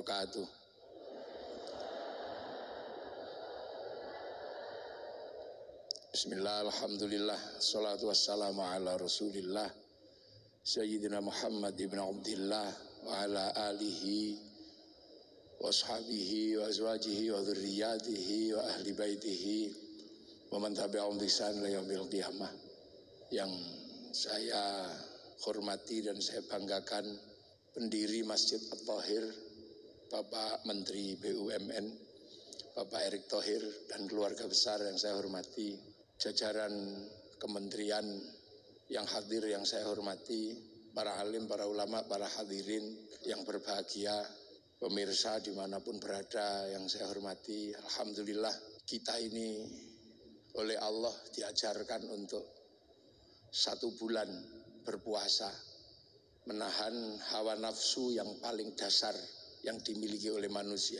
wabarakatuh. Bismillah, alhamdulillah, salatu wassalamu ala rasulillah Sayyidina Muhammad ibn Abdillah wa ala alihi wa ashabihi wa azwajihi wa dhurriyatihi wa ahli baitihi wa man tabi'ahum bi ihsan ila yaumil qiyamah. Yang saya hormati dan saya banggakan pendiri Masjid At-Thahir, Bapak Menteri BUMN, Bapak Erick Thohir, dan keluarga besar yang saya hormati, jajaran kementerian yang hadir yang saya hormati, para alim, para ulama, para hadirin yang berbahagia, pemirsa dimanapun berada yang saya hormati. Alhamdulillah kita ini oleh Allah diajarkan untuk 1 bulan berpuasa, menahan hawa nafsu yang paling dasar yang dimiliki oleh manusia.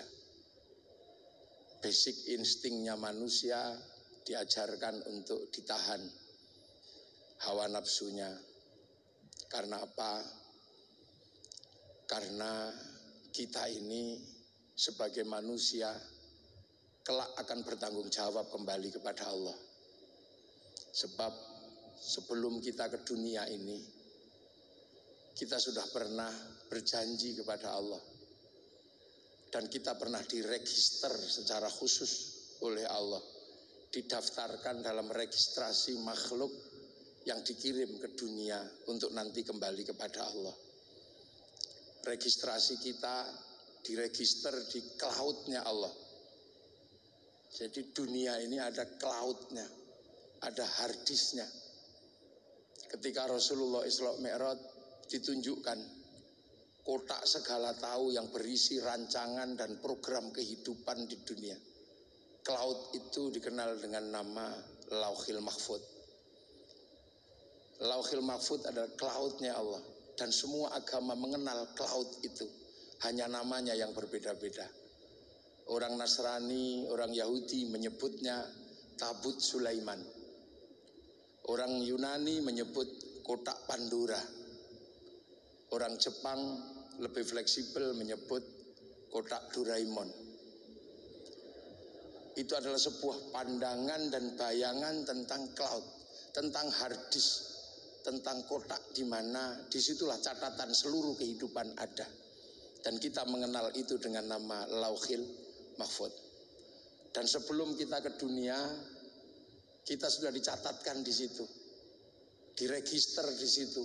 Basic instingnya manusia diajarkan untuk ditahan hawa nafsunya. Karena apa? Karena kita ini sebagai manusia kelak akan bertanggung jawab kembali kepada Allah. Sebab sebelum kita ke dunia ini, kita sudah pernah berjanji kepada Allah. Dan kita pernah diregister secara khusus oleh Allah. Didaftarkan dalam registrasi makhluk yang dikirim ke dunia untuk nanti kembali kepada Allah. Registrasi kita diregister di cloud-nya Allah. Jadi dunia ini ada cloud-nya, ada hard disk-nya. Ketika Rasulullah Isra Mi'raj ditunjukkan kotak segala tahu yang berisi rancangan dan program kehidupan di dunia. Cloud itu dikenal dengan nama Lauhil Mahfud. Lauhil Mahfud adalah cloud-nya Allah. Dan semua agama mengenal cloud itu. Hanya namanya yang berbeda-beda. Orang Nasrani, orang Yahudi menyebutnya Tabut Sulaiman. Orang Yunani menyebut kotak Pandora. Orang Jepang lebih fleksibel menyebut kotak Doraemon. Itu adalah sebuah pandangan dan bayangan tentang cloud, tentang hard disk, tentang kotak di mana disitulah catatan seluruh kehidupan ada. Dan kita mengenal itu dengan nama Lauhil Mahfud. Dan sebelum kita ke dunia, kita sudah dicatatkan di situ, diregister di situ.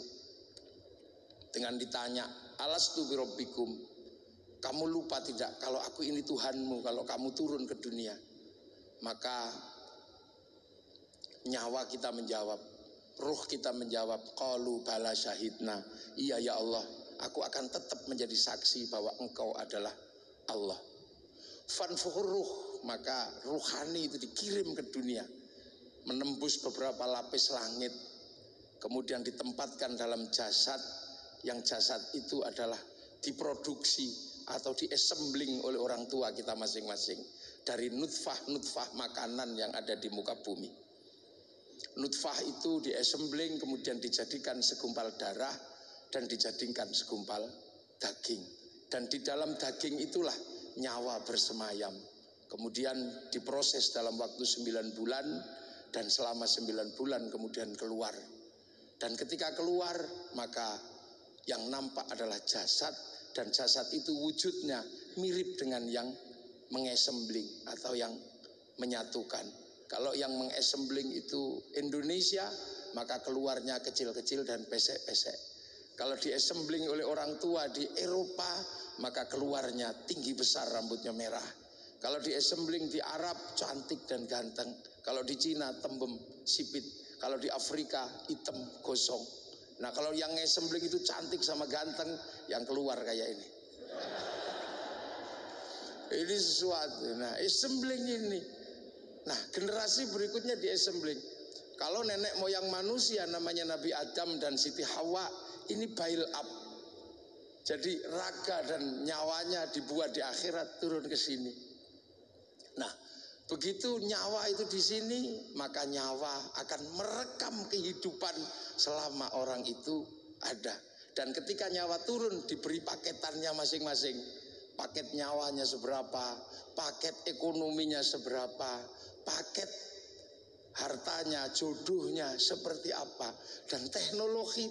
Dengan ditanya, alastu birabbikum, kamu lupa tidak kalau aku ini Tuhanmu kalau kamu turun ke dunia? Maka nyawa kita menjawab, ruh kita menjawab, qalu bala syahidna, iya ya Allah, aku akan tetap menjadi saksi bahwa engkau adalah Allah. Fanfuhur ruh, maka ruhani itu dikirim ke dunia, menembus beberapa lapis langit, kemudian ditempatkan dalam jasad, yang jasad itu adalah diproduksi atau diesembling oleh orang tua kita masing-masing dari nutfah makanan yang ada di muka bumi. Nutfah itu diesembling kemudian dijadikan segumpal darah dan dijadikan segumpal daging. Dan di dalam daging itulah nyawa bersemayam. Kemudian diproses dalam waktu 9 bulan dan selama 9 bulan kemudian keluar. Dan ketika keluar maka yang nampak adalah jasad, dan jasad itu wujudnya mirip dengan yang mengesembling atau yang menyatukan. Kalau yang mengesembling itu Indonesia, maka keluarnya kecil-kecil dan pesek-pesek. Kalau diesembling oleh orang tua di Eropa, maka keluarnya tinggi besar, rambutnya merah. Kalau diesembling di Arab, cantik dan ganteng. Kalau di Cina, tembem, sipit. Kalau di Afrika, hitam, gosong. Nah kalau yang ngesembling itu cantik sama ganteng, yang keluar kayak ini. Ini sesuatu. Nah assembling ini. Nah generasi berikutnya di assembling. Kalau nenek moyang manusia namanya Nabi Adam dan Siti Hawa, ini bail up. Jadi raga dan nyawanya dibuat di akhirat turun ke sini. Nah begitu nyawa itu di sini, maka nyawa akan merekam kehidupan selama orang itu ada. Dan ketika nyawa turun diberi paketannya masing-masing. paket nyawanya seberapa, paket ekonominya seberapa, paket hartanya, jodohnya seperti apa. Dan teknologi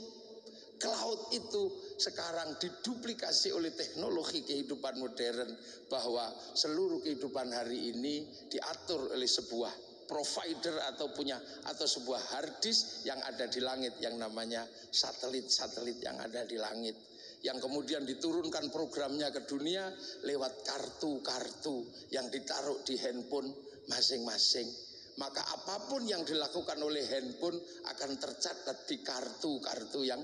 cloud itu sekarang diduplikasi oleh teknologi kehidupan modern, bahwa seluruh kehidupan hari ini diatur oleh sebuah provider atau sebuah hard disk yang ada di langit, yang namanya satelit-satelit yang ada di langit, yang kemudian diturunkan programnya ke dunia lewat kartu-kartu yang ditaruh di handphone masing-masing. Maka apapun yang dilakukan oleh handphone akan tercatat di kartu-kartu yang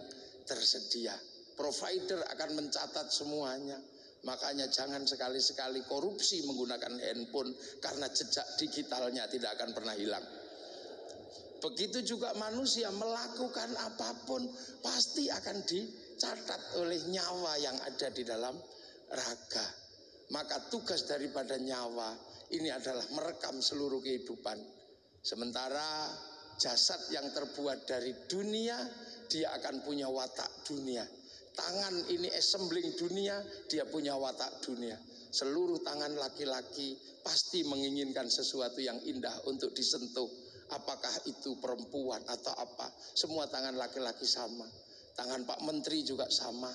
tersedia. Provider akan mencatat semuanya. Makanya jangan sekali-sekali korupsi menggunakan handphone, karena jejak digitalnya tidak akan pernah hilang. Begitu juga manusia melakukan apapun pasti akan dicatat oleh nyawa yang ada di dalam raga. Maka tugas daripada nyawa ini adalah merekam seluruh kehidupan. Sementara jasad yang terbuat dari dunia, dia akan punya watak dunia. Tangan ini assembling dunia, dia punya watak dunia. Seluruh tangan laki-laki pasti menginginkan sesuatu yang indah untuk disentuh. Apakah itu perempuan atau apa, semua tangan laki-laki sama. Tangan Pak Menteri juga sama,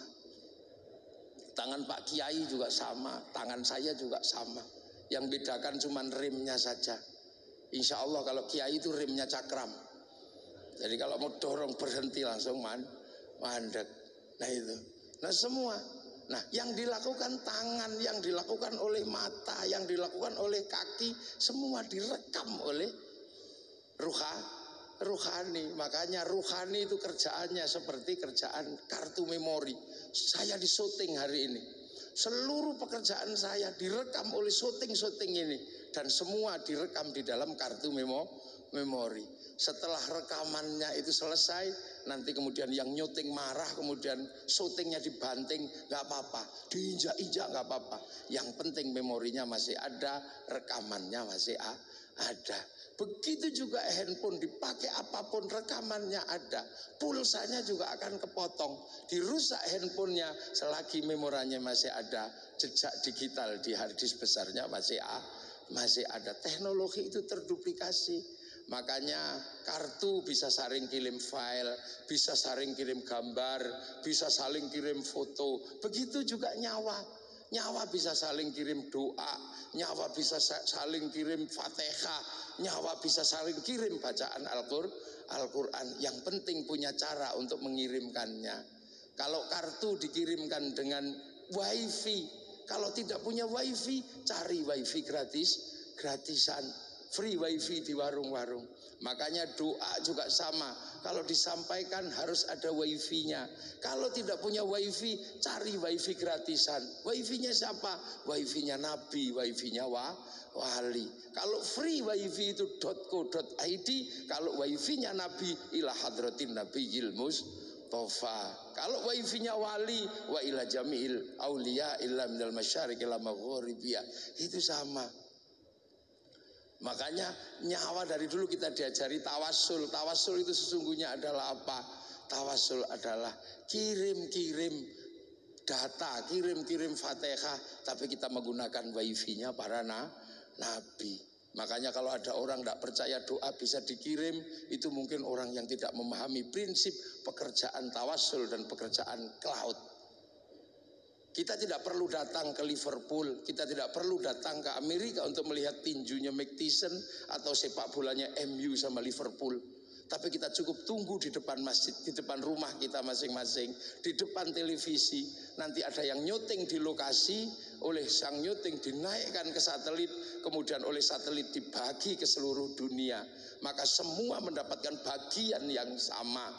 tangan Pak Kiai juga sama, tangan saya juga sama. Yang bedakan cuma rimnya saja. Insya Allah kalau Kiai itu rimnya cakram. Jadi kalau mau dorong berhenti langsung mandek. Nah itu, nah semua. Nah yang dilakukan tangan, yang dilakukan oleh mata, yang dilakukan oleh kaki, semua direkam oleh ruhani. Makanya ruhani itu kerjaannya seperti kerjaan kartu memori. Saya di syuting hari ini, seluruh pekerjaan saya direkam oleh syuting ini, dan semua direkam di dalam kartu memori. Setelah rekamannya itu selesai, nanti kemudian yang nyuting marah, kemudian syutingnya dibanting, nggak apa-apa, diinjak-injak nggak apa-apa. Yang penting memorinya masih ada, rekamannya masih ada. Begitu juga handphone, dipakai apapun rekamannya ada, pulsanya juga akan kepotong, dirusak handphonenya selagi memoranya masih ada, jejak digital di hard disk besarnya masih ada. Teknologi itu terduplikasi. Makanya kartu bisa saling kirim file, bisa saling kirim gambar, bisa saling kirim foto. Begitu juga nyawa. Nyawa bisa saling kirim doa, nyawa bisa saling kirim Fatihah, nyawa bisa saling kirim bacaan Al-Quran. Yang penting punya cara untuk mengirimkannya. Kalau kartu dikirimkan dengan wifi, kalau tidak punya wifi, cari wifi gratisan, free wifi di warung-warung. Makanya doa juga sama, kalau disampaikan harus ada wifi-nya. Kalau tidak punya wifi, cari wifi gratisan. Wifi-nya siapa? Wifi-nya Nabi, wifi-nya wali. Kalau free wifi itu .co.id, kalau wifi-nya Nabi ila hadratin nabiyil mustofa. Kalau wifi-nya wali wa ila jami'il auliya illa minal masyariq ila maghribiyah, itu sama. Makanya nyawa dari dulu kita diajari tawasul. Tawasul itu sesungguhnya adalah apa? Tawasul adalah kirim-kirim data, kirim-kirim Fatihah, tapi kita menggunakan wifi-nya para nabi. Makanya kalau ada orang tidak percaya doa bisa dikirim, itu mungkin orang yang tidak memahami prinsip pekerjaan tawasul dan pekerjaan cloud. Kita tidak perlu datang ke Liverpool, kita tidak perlu datang ke Amerika untuk melihat tinjunya Mike Tyson atau sepak bolanya MU sama Liverpool. Tapi kita cukup tunggu di depan masjid, di depan rumah kita masing-masing, di depan televisi. Nanti ada yang nyuting di lokasi, oleh sang nyuting dinaikkan ke satelit, kemudian oleh satelit dibagi ke seluruh dunia. Maka semua mendapatkan bagian yang sama,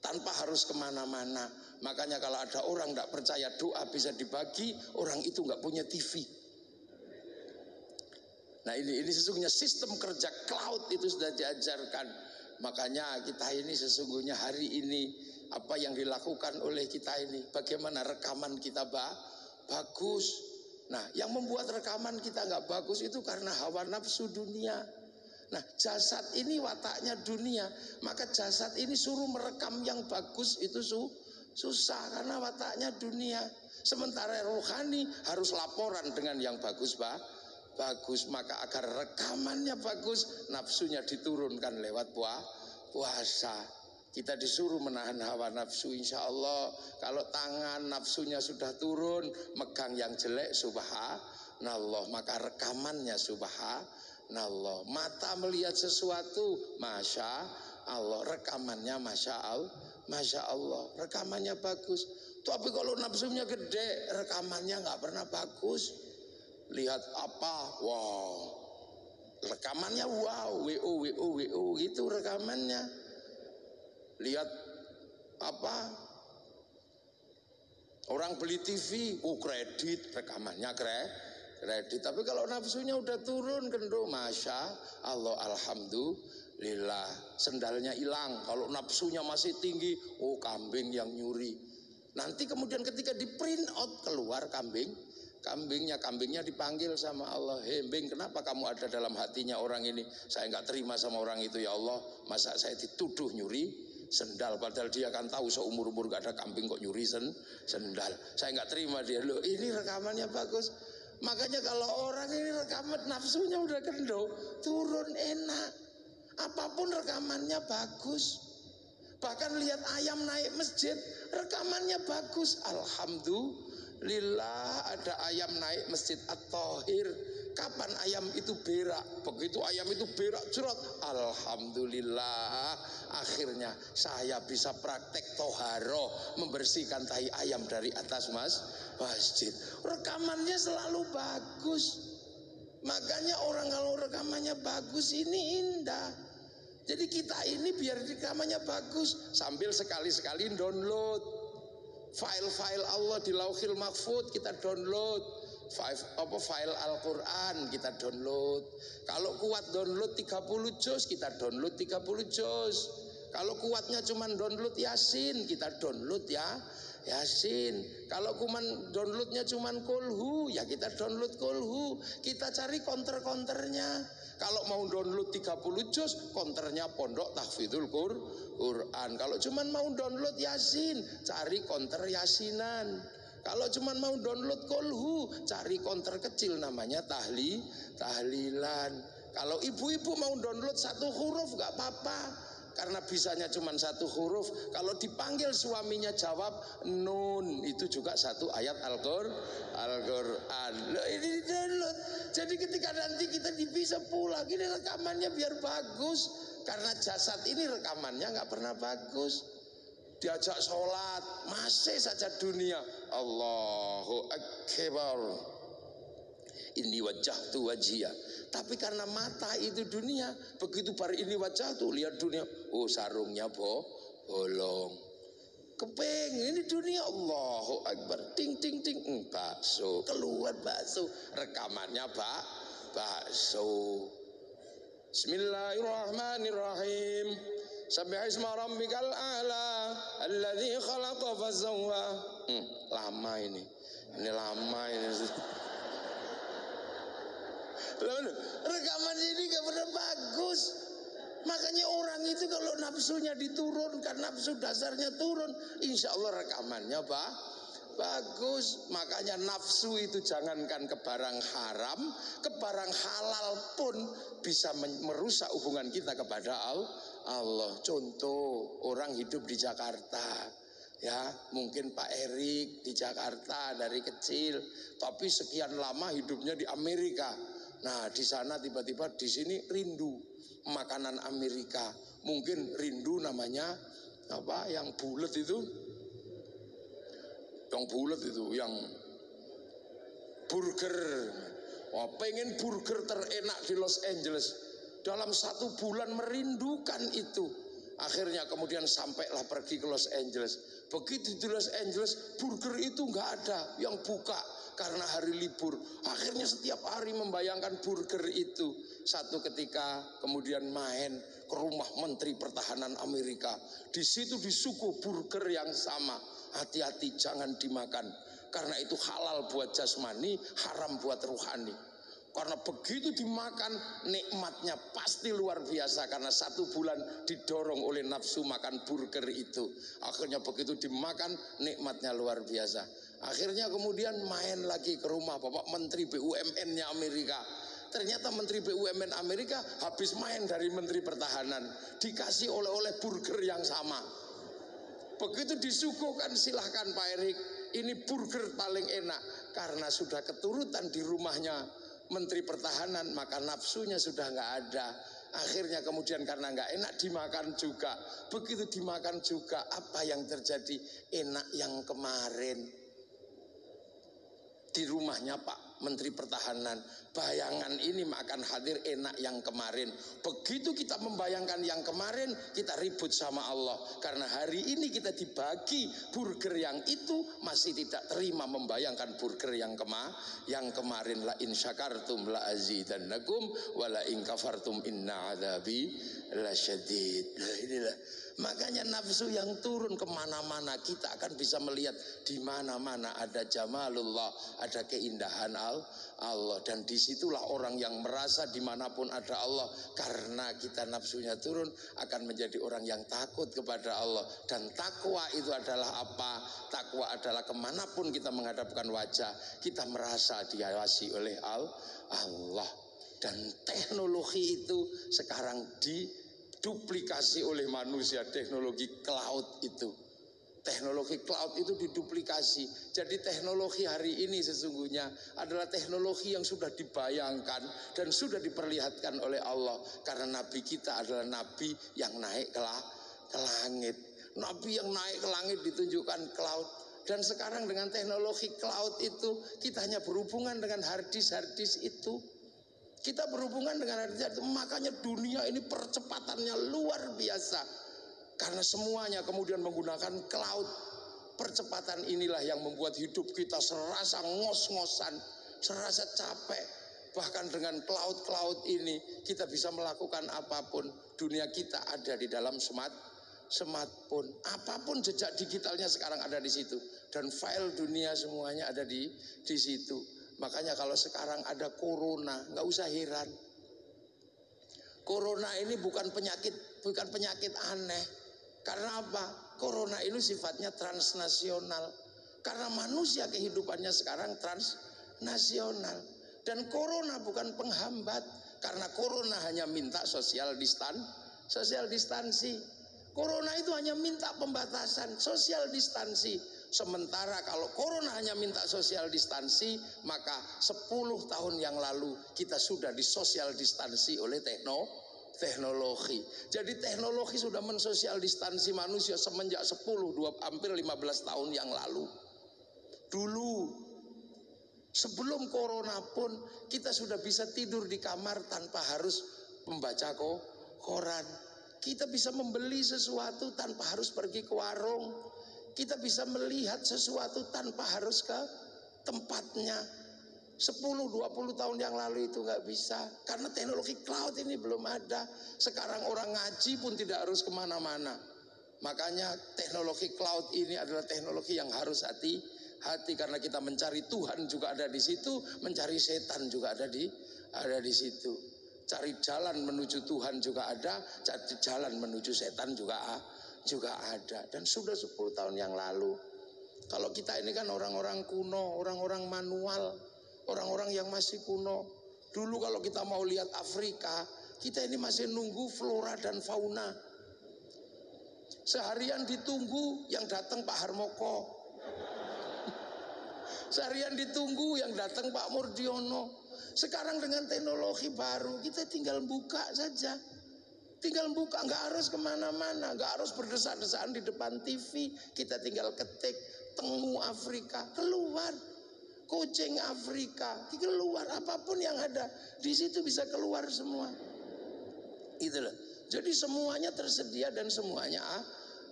tanpa harus kemana-mana. Makanya kalau ada orang tidak percaya doa bisa dibagi, orang itu nggak punya TV. Nah ini sesungguhnya sistem kerja cloud itu sudah diajarkan. Makanya kita ini sesungguhnya hari ini apa yang dilakukan oleh kita ini, bagaimana rekaman kita bagus. Nah yang membuat rekaman kita nggak bagus itu karena hawa nafsu dunia. Nah jasad ini wataknya dunia, maka jasad ini suruh merekam yang bagus itu susah karena wataknya dunia. Sementara rohani harus laporan dengan yang bagus, Pak. Bagus, maka agar rekamannya bagus, nafsunya diturunkan lewat puasa. Kita disuruh menahan hawa nafsu, insya Allah. Kalau tangan nafsunya sudah turun, megang yang jelek, subhanallah, maka rekamannya subhanallah. Mata melihat sesuatu, masya Allah, rekamannya masya Allah, rekamannya bagus. Tapi kalau nafsunya gede, rekamannya nggak pernah bagus. Lihat apa, wow, rekamannya wow, wo gitu rekamannya. Lihat apa, orang beli TV, kredit, rekamannya kredit. Tapi kalau nafsunya udah turun kendo, masya Allah, alhamdulillah, sendalnya hilang. Kalau nafsunya masih tinggi, oh kambing yang nyuri. Nanti kemudian ketika di print out keluar kambingnya dipanggil sama Allah. Hei Bing, kenapa kamu ada dalam hatinya orang ini? Saya nggak terima sama orang itu ya Allah. Masa saya dituduh nyuri sendal, padahal dia kan tahu seumur-umur gak ada kambing kok nyuri sendal. Saya nggak terima dia. Loh, ini rekamannya bagus. Makanya kalau orang ini rekaman nafsunya udah kendo, turun enak. Apapun rekamannya bagus. Bahkan lihat ayam naik masjid, rekamannya bagus. Alhamdulillah ada ayam naik masjid At-Thahir. Kapan ayam itu berak? Begitu ayam itu berak jerat, alhamdulillah, akhirnya saya bisa praktek toharoh, membersihkan tahi ayam dari atas masjid. Rekamannya selalu bagus. Makanya orang kalau rekamannya bagus ini indah. Jadi kita ini biar rekamannya bagus, sambil sekali-sekali download file-file Allah di Lauhil Mahfud, kita download file Al-Quran, kita download. Kalau kuat download 30 juz, kita download 30 juz. Kalau kuatnya cuma download Yasin, kita download ya Yasin. Kalau kuman downloadnya cuma Kulhu, ya kita download Kulhu. Kita cari counter-counternya. Kalau mau download 30 juz, counternya Pondok Tahfidzul Quran. Kalau cuma mau download Yasin, cari counter Yasinan. Kalau cuma mau download Kulhu, cari counter kecil namanya tahlilan. Kalau ibu-ibu mau download satu huruf gak apa-apa, karena bisanya cuma satu huruf. Kalau dipanggil suaminya jawab nun, itu juga satu ayat Al-Quran. Loh, ini download. Jadi ketika nanti kita bisa pulang, ini rekamannya biar bagus. Karena jasad ini rekamannya nggak pernah bagus. Diajak sholat, masih saja dunia. Allahu Akbar. Ini wajah tu wajia. Tapi karena mata itu dunia, begitu baru ini wajah tuh lihat dunia, oh sarungnya bolong. Kepengen ini dunia, Allahu Akbar, ting ting ting, bakso keluar bakso, rekamannya bakso. Bismillahirrahmanirrahim. Sabbihisma rabbikal a'la alladzi khalaqa fasawwa. Lama ini lama ini. Rekaman ini gak pernah bagus. Makanya orang itu kalau nafsunya diturunkan, nafsu dasarnya turun, insya Allah rekamannya bagus. Makanya nafsu itu jangankan ke barang haram, ke barang halal pun bisa merusak hubungan kita kepada Allah. Contoh, orang hidup di Jakarta, ya mungkin Pak Erik di Jakarta dari kecil, tapi sekian lama hidupnya di Amerika. Nah di sana tiba-tiba di sini rindu makanan Amerika, mungkin rindu namanya apa yang bulat itu, yang burger. Wah, pengen burger terenak di Los Angeles, dalam 1 bulan merindukan itu. Akhirnya kemudian sampailah pergi ke Los Angeles. Begitu di Los Angeles, burger itu nggak ada yang buka karena hari libur. Akhirnya setiap hari membayangkan burger itu. Satu ketika kemudian main ke rumah Menteri Pertahanan Amerika. Di situ disuguh burger yang sama. Hati-hati jangan dimakan, karena itu halal buat jasmani, haram buat ruhani. Karena begitu dimakan, nikmatnya pasti luar biasa, karena 1 bulan didorong oleh nafsu makan burger itu. Akhirnya begitu dimakan, nikmatnya luar biasa. Akhirnya kemudian main lagi ke rumah Bapak Menteri BUMN-nya Amerika. Ternyata Menteri BUMN Amerika habis main dari Menteri Pertahanan, dikasih oleh-oleh burger yang sama. Begitu disuguhkan, silahkan Pak Erik, ini burger paling enak. Karena sudah keturutan di rumahnya Menteri Pertahanan, maka nafsunya sudah nggak ada. Akhirnya kemudian karena nggak enak dimakan juga. Begitu dimakan juga, apa yang terjadi? Enak yang kemarin di rumahnya Pak Menteri Pertahanan. Bayangan ini akan hadir enak yang kemarin. Begitu kita membayangkan yang kemarin, kita ribut sama Allah. Karena hari ini kita dibagi burger yang itu, masih tidak terima membayangkan burger yang kemarin. La in syakartum la azidannakum wa la in kafartum inna adzabi lasyadid. Nah, inilah makanya nafsu yang turun kemana-mana, kita akan bisa melihat di mana-mana ada jamalullah, ada keindahan Allah. Dan disitulah orang yang merasa dimanapun ada Allah, karena kita nafsunya turun, akan menjadi orang yang takut kepada Allah. Dan takwa itu adalah apa? Takwa adalah kemanapun kita menghadapkan wajah, kita merasa diawasi oleh Allah. Dan teknologi itu sekarang duplikasi oleh manusia. Teknologi cloud itu, teknologi cloud itu diduplikasi. Jadi teknologi hari ini sesungguhnya adalah teknologi yang sudah dibayangkan dan sudah diperlihatkan oleh Allah. Karena Nabi kita adalah Nabi yang naik ke langit. Nabi yang naik ke langit ditunjukkan cloud. Dan sekarang dengan teknologi cloud itu, kita hanya berhubungan dengan harddisk itu. Kita berhubungan dengan harddisk itu. Makanya dunia ini percepatannya luar biasa. Karena semuanya kemudian menggunakan cloud. Percepatan inilah yang membuat hidup kita serasa ngos-ngosan, serasa capek. Bahkan dengan cloud ini kita bisa melakukan apapun. Dunia kita ada di dalam smartphone. Apapun jejak digitalnya sekarang ada di situ. Dan file dunia semuanya ada di situ. Makanya kalau sekarang ada corona, nggak usah heran. Corona ini bukan penyakit aneh. Karena apa? Corona ini sifatnya transnasional. Karena manusia kehidupannya sekarang transnasional. Dan corona bukan penghambat. Karena corona hanya minta social distansi. Corona itu hanya minta pembatasan, social distansi. Sementara kalau corona hanya minta social distansi, maka 10 tahun yang lalu kita sudah disosial distansi oleh teknologi. Jadi teknologi sudah mensosial distansi manusia semenjak 10, hampir 15 tahun yang lalu. Dulu sebelum corona pun kita sudah bisa tidur di kamar tanpa harus membaca koran. Kita bisa membeli sesuatu tanpa harus pergi ke warung. Kita bisa melihat sesuatu tanpa harus ke tempatnya. 10-20 tahun yang lalu itu nggak bisa. Karena teknologi cloud ini belum ada. Sekarang orang ngaji pun tidak harus kemana-mana. Makanya teknologi cloud ini adalah teknologi yang harus hati-hati. Karena kita mencari Tuhan juga ada di situ. Mencari setan juga ada di situ. Cari jalan menuju Tuhan juga ada. Cari jalan menuju setan juga ada. Dan sudah 10 tahun yang lalu. Kalau kita ini kan orang-orang kuno, orang-orang manual, orang-orang yang masih kuno. Dulu kalau kita mau lihat Afrika, kita ini masih nunggu flora dan fauna. Seharian ditunggu yang datang Pak Harmoko. Seharian ditunggu yang datang Pak Murdiono. Sekarang dengan teknologi baru, kita tinggal buka saja. Tinggal buka, nggak harus kemana-mana, nggak harus berdesak-desakan di depan TV. Kita tinggal ketik tengu Afrika, keluar. Kucing Afrika, keluar. Apapun yang ada di situ bisa keluar semua. Itulah. Jadi semuanya tersedia dan semuanya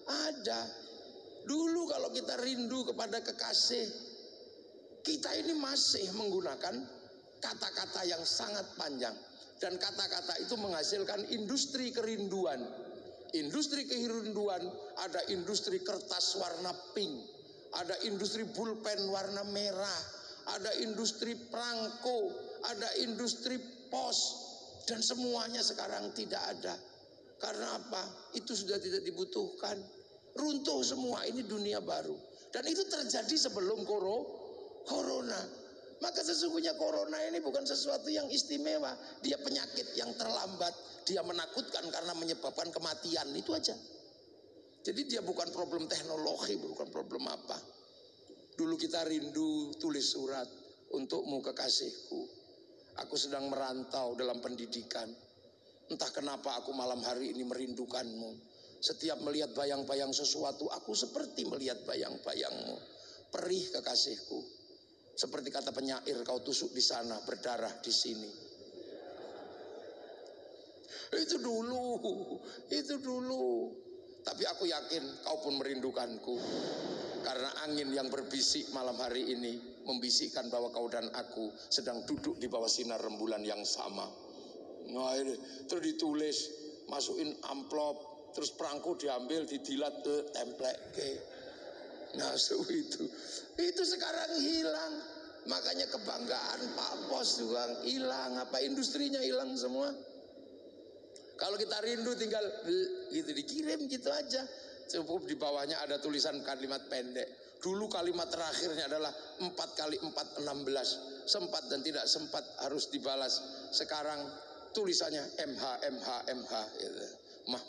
ada. Dulu kalau kita rindu kepada kekasih, kita ini masih menggunakan kata-kata yang sangat panjang. Dan kata-kata itu menghasilkan industri kerinduan. Industri kerinduan, ada industri kertas warna pink, ada industri pulpen warna merah, ada industri perangko, ada industri pos, dan semuanya sekarang tidak ada. Karena apa? Itu sudah tidak dibutuhkan. Runtuh semua, ini dunia baru. Dan itu terjadi sebelum corona. Maka sesungguhnya corona ini bukan sesuatu yang istimewa. Dia penyakit yang terlambat. Dia menakutkan karena menyebabkan kematian. Itu aja. Jadi dia bukan problem teknologi, bukan problem apa. Dulu kita rindu tulis surat, untukmu kekasihku. Aku sedang merantau dalam pendidikan. Entah kenapa aku malam hari ini merindukanmu. Setiap melihat bayang-bayang sesuatu, aku seperti melihat bayang-bayangmu. Perih kekasihku. Seperti kata penyair, kau tusuk di sana, berdarah di sini. Itu dulu. Tapi aku yakin kau pun merindukanku. Karena angin yang berbisik malam hari ini membisikkan bahwa kau dan aku sedang duduk di bawah sinar rembulan yang sama. Nah ini, terus ditulis, masukin amplop, terus perangko diambil, didilat, templek ke. Nah itu sekarang hilang. Makanya kebanggaan Pak Pos juga hilang. Apa industrinya hilang semua. Kalau kita rindu tinggal gitu dikirim gitu aja. Cukup di bawahnya ada tulisan kalimat pendek. Dulu kalimat terakhirnya adalah 4 kali 4 16. Sempat dan tidak sempat harus dibalas. Sekarang tulisannya MH gitu. Mah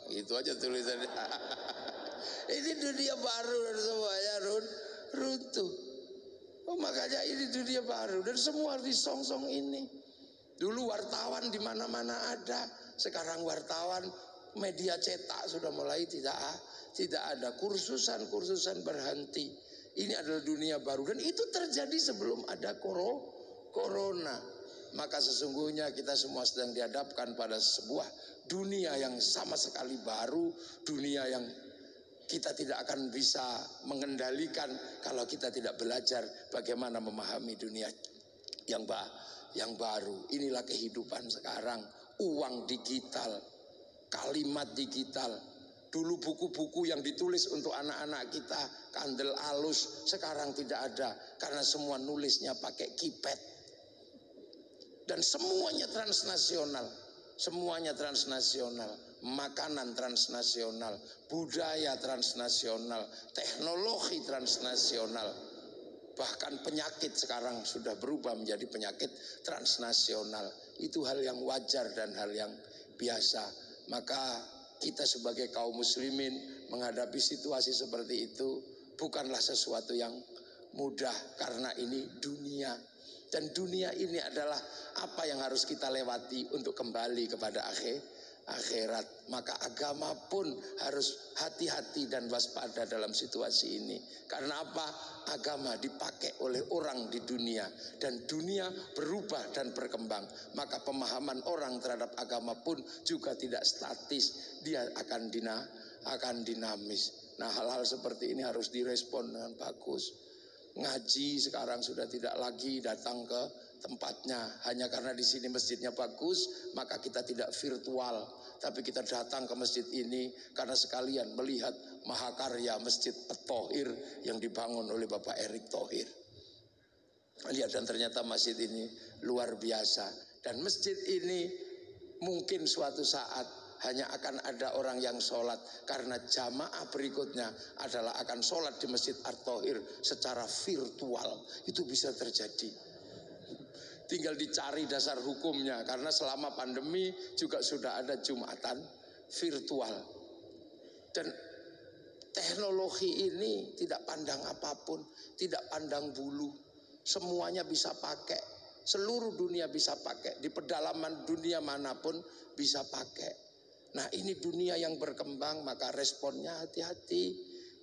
itu aja tulisannya. Ini dunia baru dan semuanya runtuh. Oh, makanya ini dunia baru dan semua di song-song ini. Dulu wartawan di mana-mana ada, sekarang wartawan media cetak sudah mulai tidak ada, kursusan berhenti. Ini adalah dunia baru dan itu terjadi sebelum ada corona. Maka sesungguhnya kita semua sedang dihadapkan pada sebuah dunia yang sama sekali baru, dunia yang kita tidak akan bisa mengendalikan kalau kita tidak belajar bagaimana memahami dunia yang baru. Inilah kehidupan sekarang. Uang digital, kalimat digital. Dulu buku-buku yang ditulis untuk anak-anak kita, kandel alus, sekarang tidak ada. Karena semua nulisnya pakai keypad. Dan semuanya transnasional. Makanan transnasional, budaya transnasional, teknologi transnasional, bahkan penyakit sekarang sudah berubah menjadi penyakit transnasional. Itu hal yang wajar dan hal yang biasa. Maka kita sebagai kaum muslimin menghadapi situasi seperti itu bukanlah sesuatu yang mudah, karena ini dunia. Dan dunia ini adalah apa yang harus kita lewati untuk kembali kepada akhirat. Maka agama pun harus hati-hati dan waspada dalam situasi ini. Karena apa? Agama dipakai oleh orang di dunia dan dunia berubah dan berkembang. Maka pemahaman orang terhadap agama pun juga tidak statis, dia akan dinamis. Nah, hal-hal seperti ini harus direspon dengan bagus. Ngaji sekarang sudah tidak lagi datang ke tempatnya hanya karena di sini masjidnya bagus, maka kita tidak virtual, tapi kita datang ke masjid ini karena sekalian melihat mahakarya Masjid At-Thohir yang dibangun oleh Bapak Erick Thohir. Lihat, dan ternyata masjid ini luar biasa. Dan masjid ini mungkin suatu saat hanya akan ada orang yang sholat, karena jamaah berikutnya adalah akan sholat di Masjid At-Thohir secara virtual. Itu bisa terjadi. Tinggal dicari dasar hukumnya, karena selama pandemi juga sudah ada Jumatan virtual. Dan teknologi ini tidak pandang apapun, tidak pandang bulu. Semuanya bisa pakai, seluruh dunia bisa pakai, di pedalaman dunia manapun bisa pakai. Nah, ini dunia yang berkembang, maka responnya hati-hati.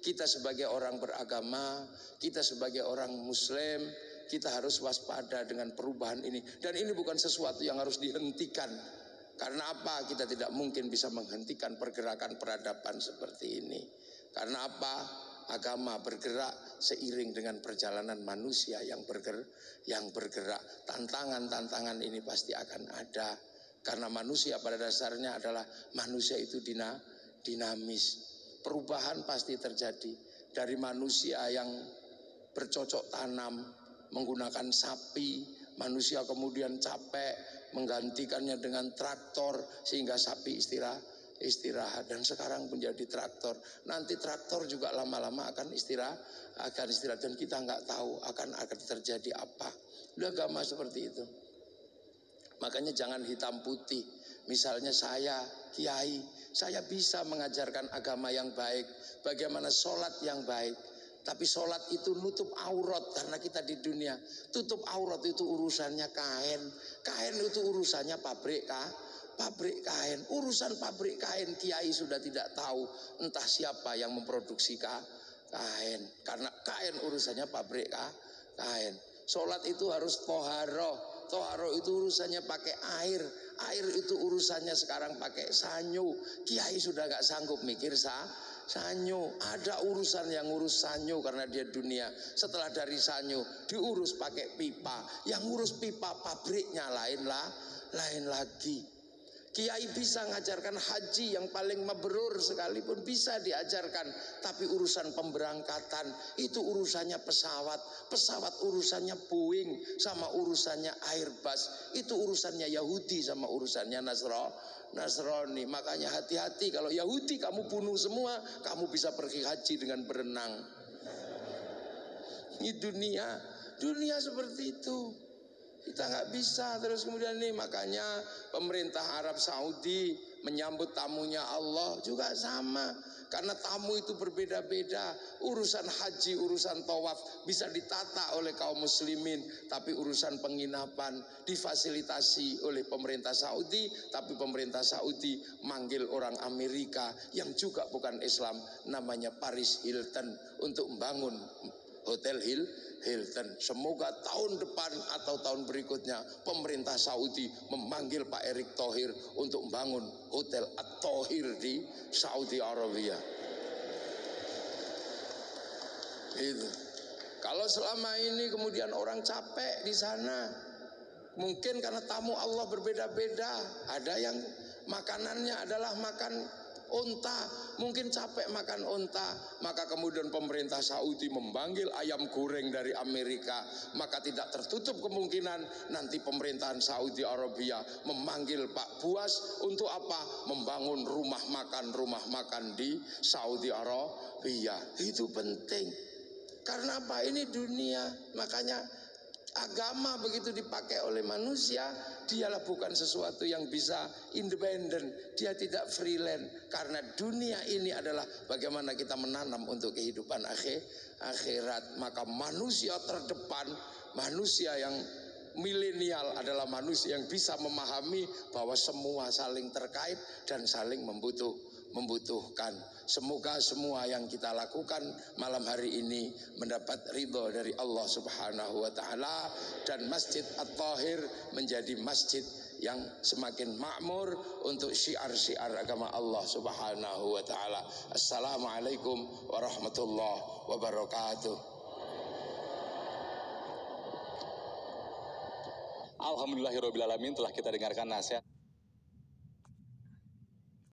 Kita sebagai orang beragama, kita sebagai orang muslim, kita harus waspada dengan perubahan ini. Dan ini bukan sesuatu yang harus dihentikan. Karena apa? Kita tidak mungkin bisa menghentikan pergerakan peradaban seperti ini. Karena apa? Agama bergerak seiring dengan perjalanan manusia yang bergerak. Tantangan-tantangan ini pasti akan ada. Karena manusia pada dasarnya adalah manusia itu dinamis. Perubahan pasti terjadi. Dari manusia yang bercocok tanam menggunakan sapi, manusia kemudian capek menggantikannya dengan traktor sehingga sapi istirahat. Dan sekarang menjadi traktor. Nanti traktor juga lama-lama akan istirahat, dan kita nggak tahu akan terjadi apa. Udah agama seperti itu. Makanya jangan hitam putih. Misalnya saya kiai, saya bisa mengajarkan agama yang baik, bagaimana sholat yang baik. Tapi sholat itu nutup aurat, karena kita di dunia. Tutup aurat itu urusannya kain. Kain itu urusannya pabrik kain. Urusan pabrik kain kiai sudah tidak tahu entah siapa yang memproduksi kain. Karena kain urusannya pabrik kain. Sholat itu harus toharoh. Toharoh itu urusannya pakai air. Air itu urusannya sekarang pakai sanyu. Kiai sudah gak sanggup mikir sanyu. Ada urusan yang ngurus sanyu karena dia dunia. Setelah dari sanyu diurus pakai pipa. Yang ngurus pipa pabriknya lain lagi. Kiai bisa ngajarkan haji yang paling mabrur sekalipun bisa diajarkan. Tapi urusan pemberangkatan itu urusannya pesawat. Pesawat urusannya Boeing sama urusannya Airbus. Itu urusannya Yahudi sama urusannya Nasrani. Makanya hati-hati, kalau Yahudi kamu bunuh semua, kamu bisa pergi haji dengan berenang. Ini dunia seperti itu. Kita nggak bisa terus kemudian nih. Makanya pemerintah Arab Saudi menyambut tamunya Allah juga sama. Karena tamu itu berbeda-beda. Urusan haji, urusan tawaf bisa ditata oleh kaum muslimin. Tapi urusan penginapan difasilitasi oleh pemerintah Saudi. Tapi pemerintah Saudi manggil orang Amerika yang juga bukan Islam, namanya Paris Hilton, untuk membangun Hotel Hilton. Semoga tahun depan atau tahun berikutnya pemerintah Saudi memanggil Pak Erick Thohir untuk membangun Hotel At-Thohir di Saudi Arabia. Itu. Kalau selama ini kemudian orang capek di sana, mungkin karena tamu Allah berbeda-beda. Ada yang makanannya adalah makan unta, mungkin capek makan unta, maka kemudian pemerintah Saudi memanggil ayam goreng dari Amerika. Maka tidak tertutup kemungkinan nanti pemerintahan Saudi Arabia memanggil Pak Buas untuk apa? Membangun rumah makan di Saudi Arabia. Itu penting. Karena apa? Ini dunia. Makanya agama begitu dipakai oleh manusia, dialah bukan sesuatu yang bisa independen. Dia tidak freelance. Karena dunia ini adalah bagaimana kita menanam untuk kehidupan akhirat. Maka manusia terdepan, manusia yang milenial adalah manusia yang bisa memahami bahwa semua saling terkait dan saling membutuhkan. Semoga semua yang kita lakukan malam hari ini mendapat ridho dari Allah Subhanahu wa taala, dan Masjid At-Thohir menjadi masjid yang semakin makmur untuk syiar-syiar agama Allah Subhanahu wa taala. Assalamualaikum warahmatullahi wabarakatuh. Alhamdulillahirabbil alamin, telah kita dengarkan nasihat